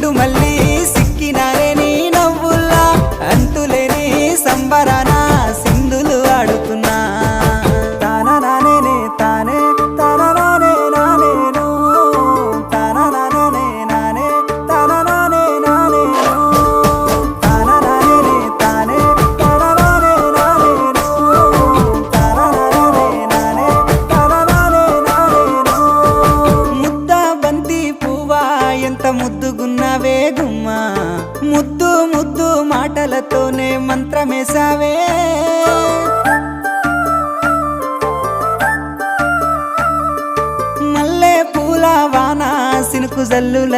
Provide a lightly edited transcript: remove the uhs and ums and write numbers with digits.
చెండు మళ్ళీ సిక్కినారే నీ నవ్వుల్లా అంతులేని సంబరాన సింధులు ఆడుతున్నా తాననానే తానే తాననానే నానేను తాననానే నానే తాననానే నానేను తాననానే తానే తాననానే నానేను తాననానే నానే తాననానే నానేను ముద్ద బంతి పువ్వా ఎంత ముద్దుగున్నావే గుమ్మా ముద్దు ముద్దు మాటలతోనే మంత్రమేసావే మల్లె పూల వాన సినుకు జల్లుల